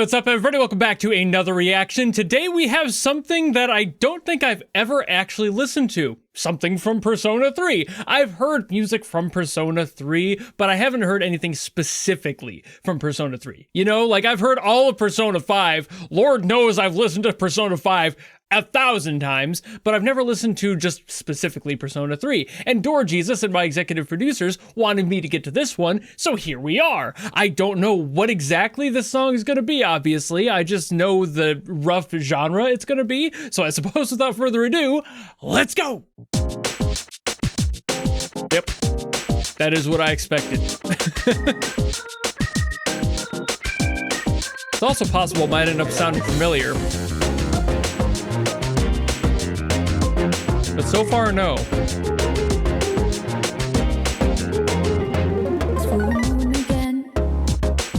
What's up, everybody? Welcome back to another reaction. Today we have something that I don't think I've ever actually listened to. Something from Persona 3. I've heard music from Persona 3, but I haven't heard anything specifically from Persona 3. You know, like I've heard all of Persona 5. Lord knows I've listened to Persona 5 1,000 times, but I've never listened to just specifically Persona 3. And Door Jesus and my executive producers wanted me to get to this one, so here we are. I don't know what exactly this song is going to be, obviously. I just know the rough genre it's going to be. So I suppose without further ado, let's go! Yep, that is what I expected. It's also possible it might end up sounding familiar. But so far, no.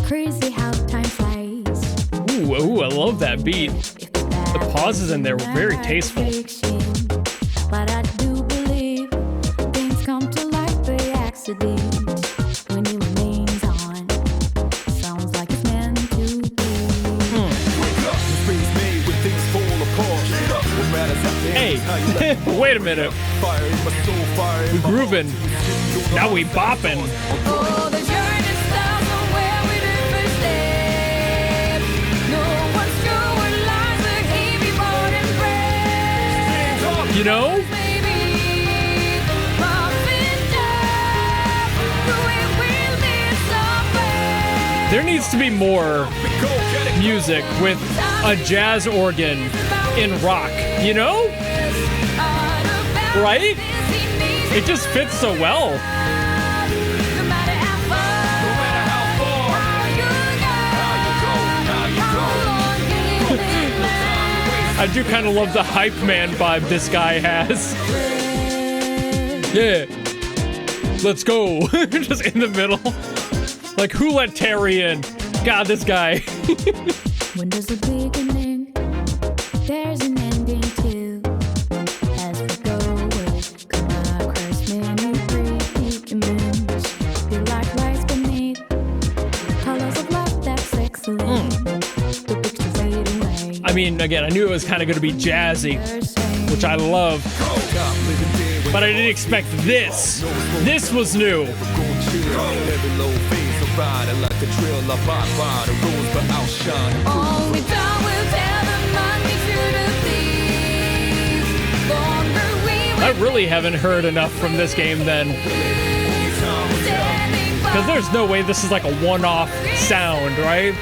Crazy how time flies. Ooh, I love that beat. The pauses in there were very tasteful. But I do believe things come to light by accident. When it remains on, sounds like it's meant to be. Hey, wait a minute. We grooving. Now we bopping. Oh, the journey starts somewhere with the first step. No one's sure what lies ahead before the breath. You know? Baby, muffin top, it will be somewhere. There needs to be more music with a jazz organ in rock, you know? Right? It just fits so well. I do kind of love the hype man vibe this guy has. Yeah. Let's go. Just in the middle. Like, who let Terry in? God, this guy. When there's a beginning, there's an ending too. As we go away, come across many predicaments. Feel like lights beneath, colors of love that's excellent. The pictures fade away. I mean, again, I knew it was kind of going to be jazzy, which I love. But I didn't expect this. This was new. Only time will tell the money to the thieves. I really haven't heard enough from this game then. Because there's no way this is like a one-off sound, right?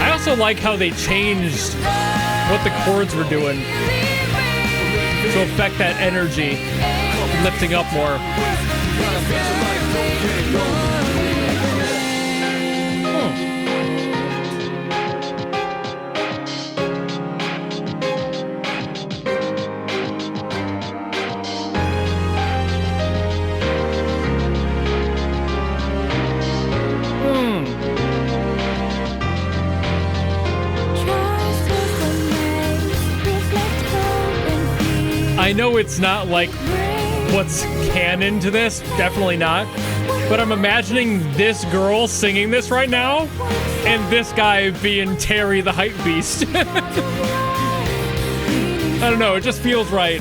I also like how they changed what the chords were doing to affect that energy, lifting up more. I know it's not like what's canon to this, definitely not, but I'm imagining this girl singing this right now and this guy being Terry the hype beast. I don't know, it just feels right.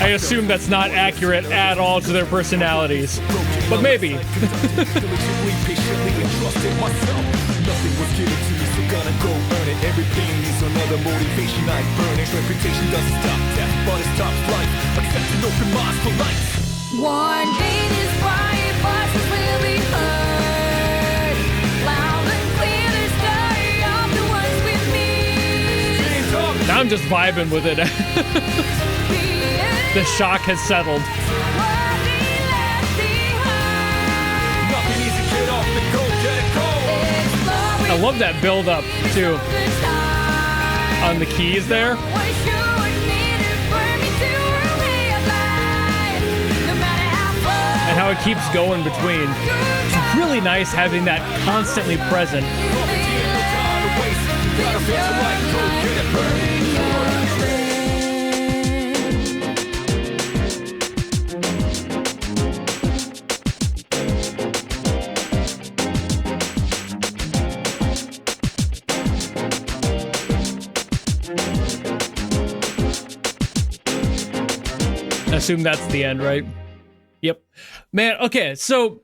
I assume that's not accurate at all to their personalities, but maybe. Gonna go earn it. Every pain needs another motivation. I burn it. Reputation doesn't stop death, but it stops life. Accept an open mind for life. One day this quiet voices will be heard. Loud and clear the story of the ones with me. Now I'm just vibing with it. The shock has settled. Nothing easy, get off the go, get it go. I love that build up too on the keys there. And how it keeps going between. really nice having that constantly present. I assume that's the end, right? Yep. Man, okay, so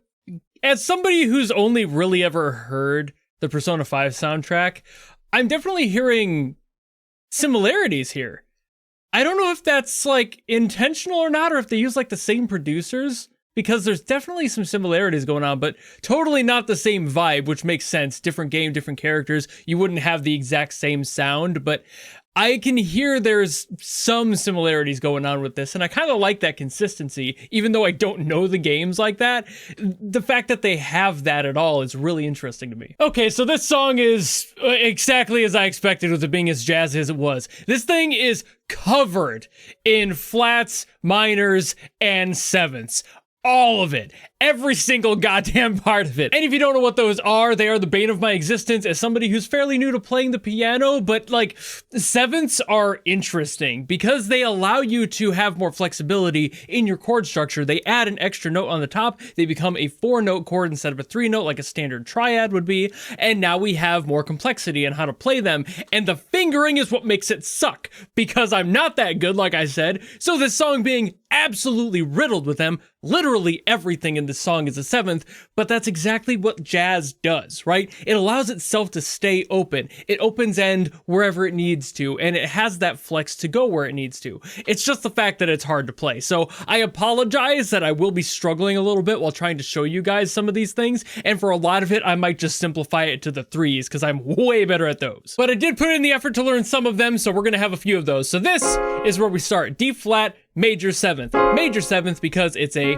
as somebody who's only really ever heard the Persona 5 soundtrack, I'm definitely hearing similarities here. I don't know if that's like intentional or not, or if they use like the same producers, because there's definitely some similarities going on, but totally not the same vibe, which makes sense. Different game, different characters. You wouldn't have the exact same sound, but I can hear there's some similarities going on with this, and I kind of like that consistency, even though I don't know the games like that. The fact that they have that at all is really interesting to me. Okay, so this song is exactly as I expected, with it being as jazzy as it was. This thing is covered in flats, minors, and sevenths. All of it. Every single goddamn part of it. And if you don't know what those are, they are the bane of my existence as somebody who's fairly new to playing the piano, but like, sevenths are interesting because they allow you to have more flexibility in your chord structure. They add an extra note on the top. They become a 4-note chord instead of a 3-note like a standard triad would be. And now we have more complexity in how to play them. And the fingering is what makes it suck because I'm not that good, like I said. So this song being absolutely riddled with them, literally everything in this song is a seventh, but that's exactly what jazz does, right? It allows itself to stay open. It opens end wherever it needs to, and it has that flex to go where it needs to. It's just the fact that it's hard to play. So I apologize that I will be struggling a little bit while trying to show you guys some of these things, and for a lot of it, I might just simplify it to the threes, because I'm way better at those. But I did put in the effort to learn some of them, so we're gonna have a few of those. So this is where we start. D flat, major seventh. Major seventh because it's a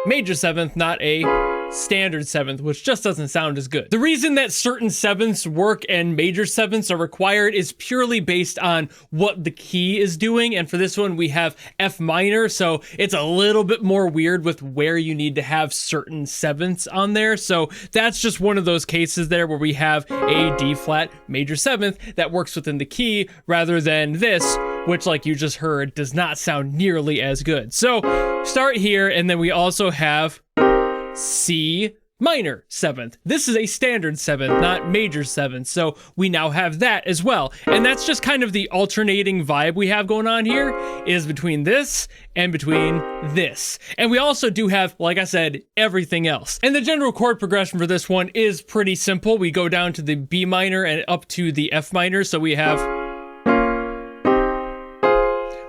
major seventh, not a standard seventh, which just doesn't sound as good. The reason that certain sevenths work and major sevenths are required is purely based on what the key is doing. And for this one, we have F minor, so it's a little bit more weird with where you need to have certain sevenths on there. So that's just one of those cases there where we have a D flat major seventh that works within the key rather than this, which, like you just heard, does not sound nearly as good. So start here, and then we also have C minor seventh. This is a standard seventh, not major seventh. So we now have that as well. And that's just kind of the alternating vibe we have going on here is between this and between this. And we also do have, like I said, everything else. And the general chord progression for this one is pretty simple. We go down to the B minor and up to the F minor. So we have,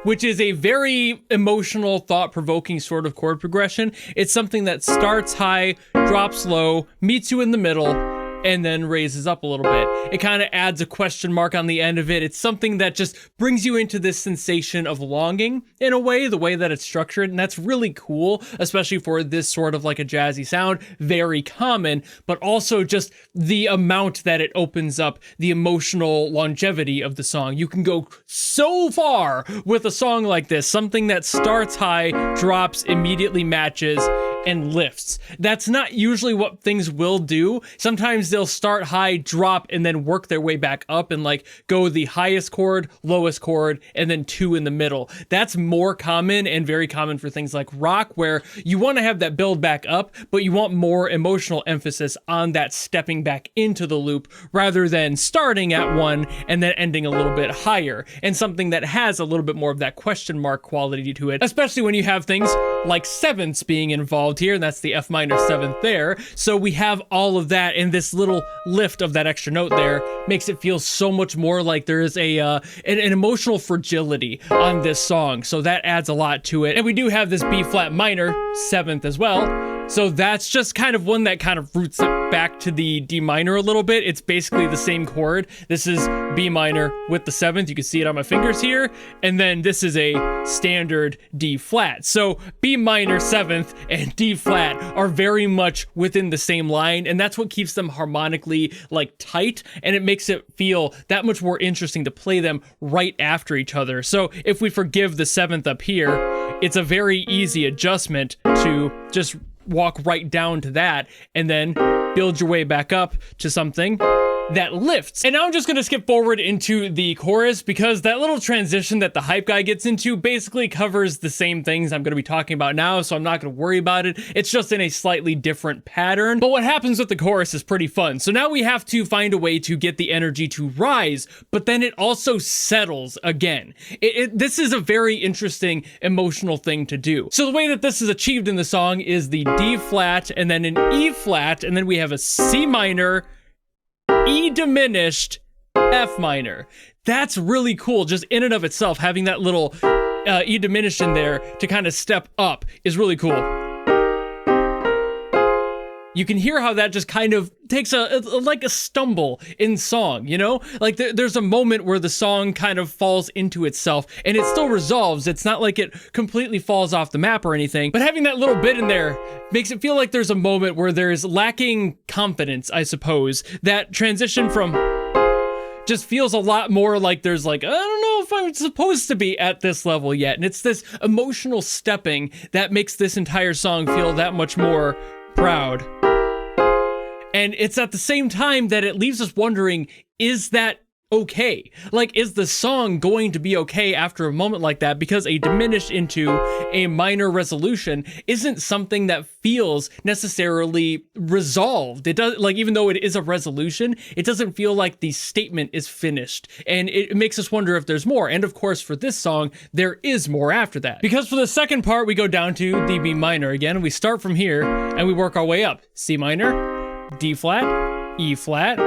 which is a very emotional, thought-provoking sort of chord progression. It's something that starts high, drops low, meets you in the middle, and then raises up a little bit. It kind of adds a question mark on the end of it. It's something that just brings you into this sensation of longing in a way, the way that it's structured, and that's really cool, especially for this sort of like a jazzy sound. Very common, but also just the amount that it opens up, the emotional longevity of the song. You can go so far with a song like this, something that starts high, drops, immediately matches, and lifts. That's not usually what things will do. Sometimes they'll start high, drop, and then work their way back up and like go the highest chord, lowest chord, and then two in the middle. That's more common and very common for things like rock, where you want to have that build back up, but you want more emotional emphasis on that stepping back into the loop rather than starting at one and then ending a little bit higher, and something that has a little bit more of that question mark quality to it, especially when you have things like sevenths being involved here, and that's the F minor seventh there. So we have all of that, and this little lift of that extra note there makes it feel so much more like there is an emotional fragility on this song. So that adds a lot to it. And we do have this B flat minor seventh as well. So that's just kind of one that kind of roots it back to the D minor a little bit. It's basically the same chord. This is B minor with the seventh. You can see it on my fingers here. And then this is a standard D flat. So B minor seventh and D flat are very much within the same line. And that's what keeps them harmonically like tight. And it makes it feel that much more interesting to play them right after each other. So if we forgive the seventh up here, it's a very easy adjustment to just walk right down to that and then build your way back up to something that lifts. And now I'm just gonna skip forward into the chorus because that little transition that the hype guy gets into basically covers the same things I'm gonna be talking about now, so I'm not gonna worry about it. It's just in a slightly different pattern. But what happens with the chorus is pretty fun. So now we have to find a way to get the energy to rise, but then it also settles again. This is a very interesting emotional thing to do. So the way that this is achieved in the song is the D flat and then an E flat, and then we have a C minor, E diminished, F minor. That's really cool just in and of itself. Having that little E diminished in there to kind of step up is really cool. You can hear how that just kind of takes like a stumble in song, you know? Like there's a moment where the song kind of falls into itself and it still resolves. It's not like it completely falls off the map or anything, but having that little bit in there makes it feel like there's a moment where there's lacking confidence, I suppose. That transition from just feels a lot more like there's like, I don't know if I'm supposed to be at this level yet. And it's this emotional stepping that makes this entire song feel that much more proud. And it's at the same time that it leaves us wondering, is that okay? Like, is the song going to be okay after a moment like that? Because a diminished into a minor resolution isn't something that feels necessarily resolved. It does, like, even though it is a resolution, it doesn't feel like the statement is finished. And it makes us wonder if there's more. And of course, for this song, there is more after that. Because for the second part, we go down to the B minor again, and we start from here and we work our way up. C minor, D flat, E flat.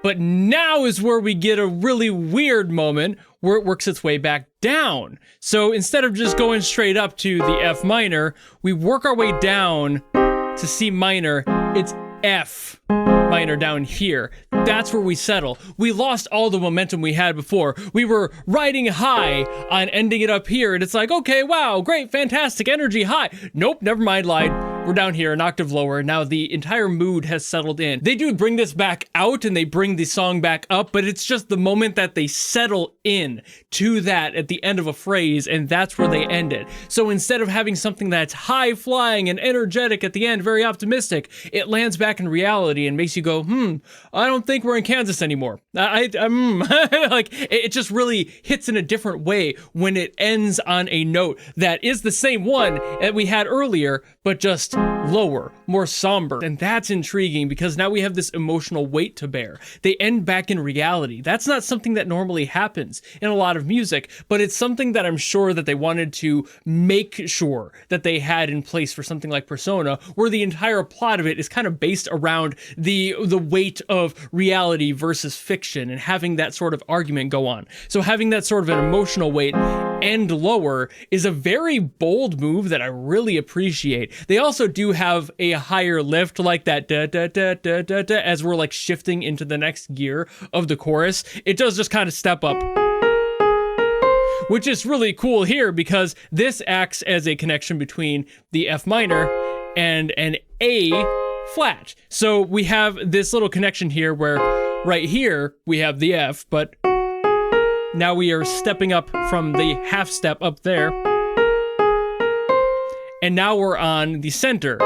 But now is where we get a really weird moment where it works its way back down. So instead of just going straight up to the F minor, we work our way down to C minor. It's F minor down here. That's where we settle. We lost all the momentum we had before. We were riding high on ending it up here, and it's like, okay, wow, great, fantastic, energy high. Nope, never mind, lied. We're down here, an octave lower. Now the entire mood has settled in. They do bring this back out and they bring the song back up, but it's just the moment that they settle in to that at the end of a phrase, and that's where they end it. So instead of having something that's high flying and energetic at the end, very optimistic, it lands back in reality and makes you go, I don't think we're in Kansas anymore. Like, it just really hits in a different way when it ends on a note that is the same one that we had earlier, but just lower, more somber. And that's intriguing because now we have this emotional weight to bear. They end back in reality. That's not something that normally happens in a lot of music, but it's something that I'm sure that they wanted to make sure that they had in place for something like Persona, where the entire plot of it is kind of based around the weight of reality versus fiction and having that sort of argument go on. So having that sort of an emotional weight end lower is a very bold move that I really appreciate. They also do have a higher lift, like that da da da da da da, as we're like shifting into the next gear of the chorus. It does just kind of step up, which is really cool here because this acts as a connection between the F minor and an A flat. So we have this little connection here where right here we have the F, but now we are stepping up from the half step up there. And now we're on the center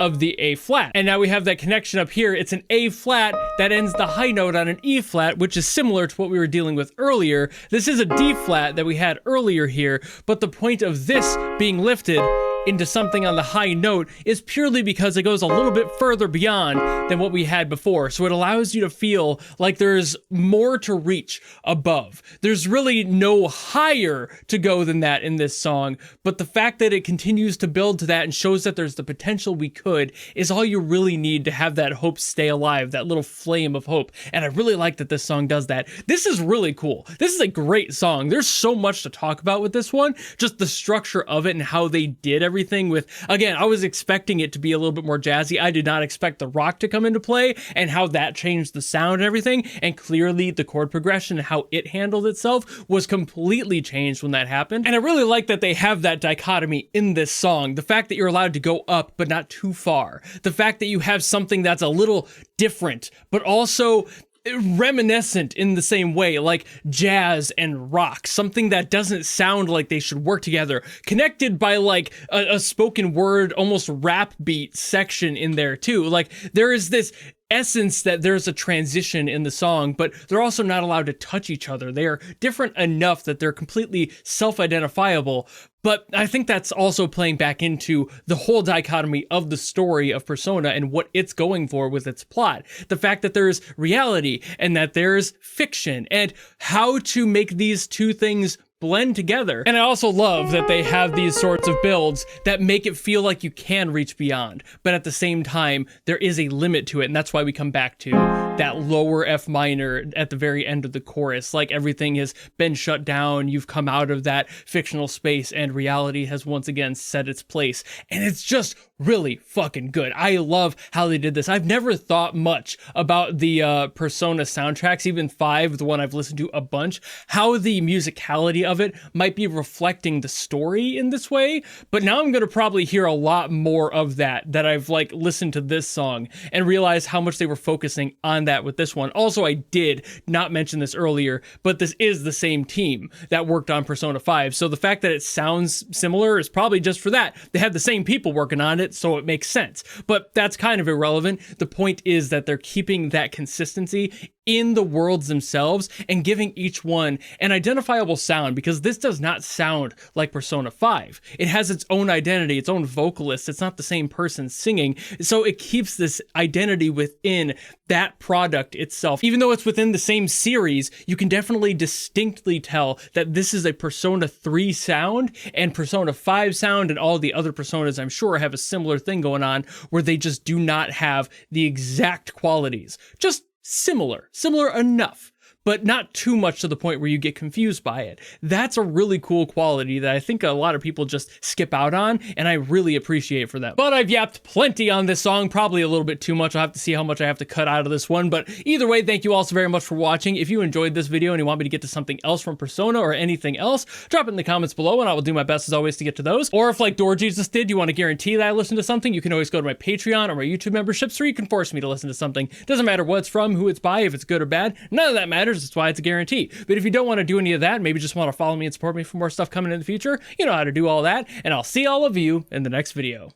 of the A flat. And now we have that connection up here. It's an A flat that ends the high note on an E flat, which is similar to what we were dealing with earlier. This is a D flat that we had earlier here, but the point of this being lifted into something on the high note is purely because it goes a little bit further beyond than what we had before. So it allows you to feel like there's more to reach above. There's really no higher to go than that in this song, but the fact that it continues to build to that and shows that there's the potential we could is all you really need to have that hope stay alive, that little flame of hope. And I really like that this song does that. This is really cool. This is a great song. There's so much to talk about with this one, just the structure of it and how they did everything with, again, I was expecting it to be a little bit more jazzy. I did not expect the rock to come into play and how that changed the sound and everything. And clearly the chord progression and how it handled itself was completely changed when that happened. And I really like that they have that dichotomy in this song. The fact that you're allowed to go up, but not too far. The fact that you have something that's a little different, but also reminiscent in the same way, like jazz and rock, something that doesn't sound like they should work together, connected by like a spoken word, almost rap beat section in there too. Like there is this essence that there's a transition in the song, but they're also not allowed to touch each other. They are different enough that they're completely self-identifiable. But I think that's also playing back into the whole dichotomy of the story of Persona and what it's going for with its plot. The fact that there's reality and that there's fiction, and how to make these two things blend together. And I also love that they have these sorts of builds that make it feel like you can reach beyond, but at the same time, there is a limit to it, and that's why we come back to that lower F minor at the very end of the chorus. Like everything has been shut down, you've come out of that fictional space, and reality has once again set its place. And it's just really fucking good. I love how they did this. I've never thought much about the Persona soundtracks, even 5, the one I've listened to a bunch, how the musicality of it might be reflecting the story in this way, but now I'm gonna probably hear a lot more of that I've like listened to this song and realize how much they were focusing on that with this one. Also, I did not mention this earlier, but this is the same team that worked on Persona 5, so the fact that it sounds similar is probably just for that. They had the same people working on it, so it makes sense, but that's kind of irrelevant. The point is that they're keeping that consistency in the worlds themselves and giving each one an identifiable sound, because this does not sound like Persona 5. It has its own identity, its own vocalist. It's not the same person singing, so it keeps this identity within that product itself. Even though it's within the same series, you can definitely distinctly tell that this is a Persona 3 sound, and Persona 5 sound, and all the other Personas I'm sure have a similar thing going on where they just do not have the exact qualities. Just similar enough, but not too much to the point where you get confused by it. That's a really cool quality that I think a lot of people just skip out on, and I really appreciate for them. But I've yapped plenty on this song, probably a little bit too much. I'll have to see how much I have to cut out of this one, but either way, thank you all so very much for watching. If you enjoyed this video and you want me to get to something else from Persona or anything else, drop it in the comments below and I will do my best as always to get to those. Or if like Door Jesus did, you want to guarantee that I listen to something, you can always go to my Patreon or my YouTube memberships, or you can force me to listen to something. Doesn't matter what it's from, who it's by, if it's good or bad, none of that matters. That's why it's a guarantee. But if you don't want to do any of that, maybe just want to follow me and support me for more stuff coming in the future, you know how to do all that, and I'll see all of you in the next video.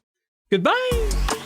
Goodbye!